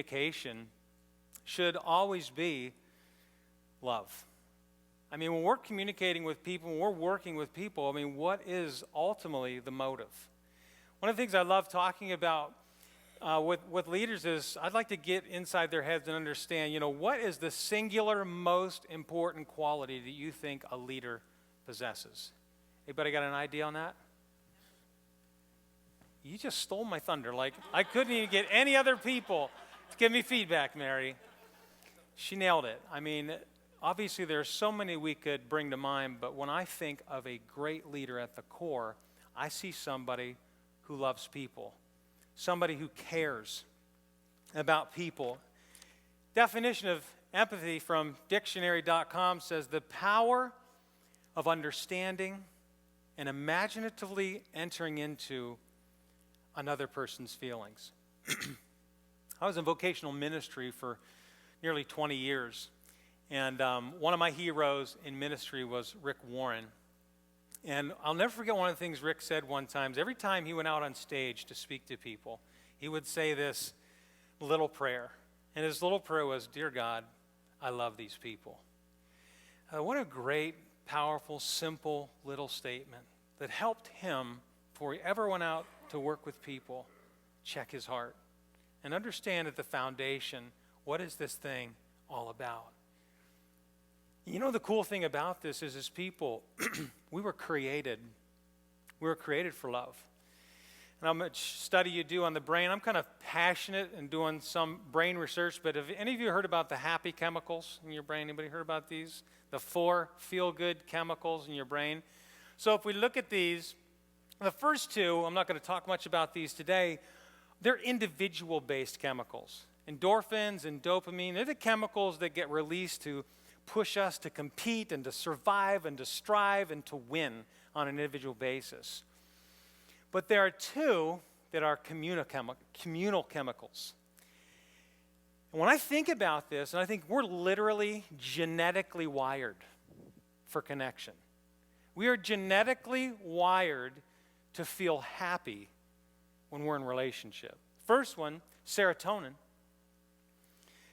communication should always be love. I mean, when we're communicating with people, when we're working with people, I mean, what is ultimately the motive? One of the things I love talking about with leaders is I'd like to get inside their heads and understand, what is the singular most important quality that you think a leader possesses? Anybody got an idea on that? You just stole my thunder. Like, I couldn't even get any other people to give me feedback, Mary. She nailed it. I mean, obviously there are so many we could bring to mind, but when I think of a great leader at the core, I see somebody who loves people, somebody who cares about people. Definition of empathy from dictionary.com says the power of understanding and imaginatively entering into another person's feelings. I was in vocational ministry for nearly 20 years, and one of my heroes in ministry was Rick Warren. And I'll never forget one of the things Rick said one time. Every time he went out on stage to speak to people, he would say this little prayer. And his little prayer was, "Dear God, I love these people." What a great, powerful, simple little statement that helped him, before he ever went out to work with people, check his heart and understand at the foundation, what is this thing all about? The cool thing about this is, as people, we were created for love. And how much study you do on the brain, I'm kind of passionate in doing some brain research, but have any of you heard about the happy chemicals in your brain? Anybody heard about these? The 4 feel-good chemicals in your brain. So if we look at these, the first 2, I'm not going to talk much about these today, they're individual-based chemicals. Endorphins and dopamine, they're the chemicals that get released to push us to compete and to survive and to strive and to win on an individual basis. But there are 2 that are communal chemicals. And when I think about this, and I think we're literally genetically wired for connection. We are genetically wired to feel happy when we're in relationship. First one, serotonin.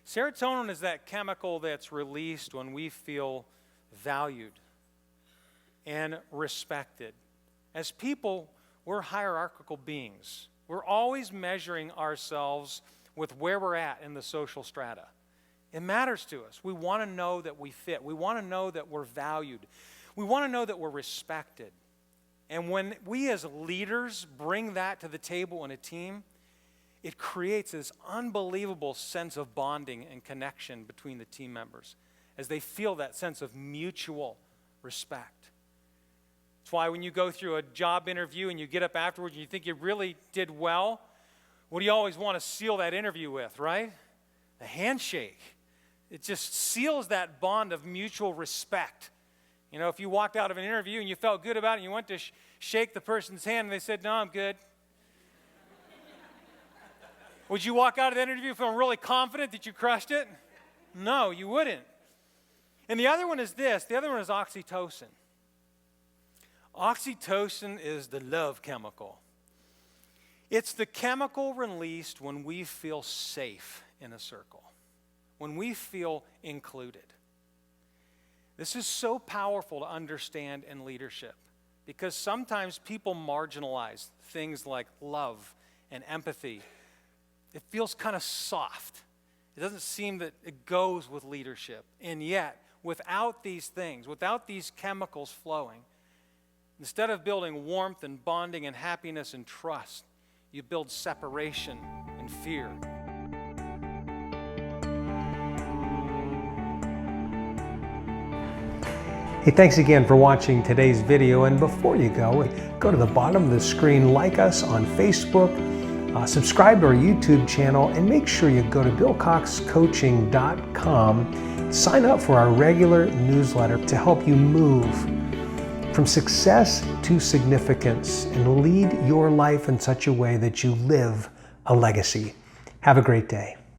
Serotonin is that chemical that's released when we feel valued and respected. As people, we're hierarchical beings. We're always measuring ourselves with where we're at in the social strata. It matters to us. We want to know that we fit. We want to know that we're valued. We want to know that we're respected. And when we as leaders bring that to the table in a team, it creates this unbelievable sense of bonding and connection between the team members as they feel that sense of mutual respect. That's why when you go through a job interview and you get up afterwards and you think you really did well, what do you always want to seal that interview with, right? The handshake. It just seals that bond of mutual respect. If you walked out of an interview and you felt good about it and you went to shake the person's hand and they said, "No, I'm good." Would you walk out of that interview feeling really confident that you crushed it? No, you wouldn't. And the other one is this. The other one is oxytocin. Oxytocin is the love chemical. It's the chemical released when we feel safe in a circle, when we feel included. This is so powerful to understand in leadership because sometimes people marginalize things like love and empathy. It feels kind of soft. It doesn't seem that it goes with leadership. And yet, without these things, without these chemicals flowing, instead of building warmth and bonding and happiness and trust, you build separation and fear. Hey, thanks again for watching today's video. And before you go to the bottom of the screen, like us on Facebook, subscribe to our YouTube channel, and make sure you go to billcoxcoaching.com, sign up for our regular newsletter to help you move from success to significance and lead your life in such a way that you live a legacy. Have a great day.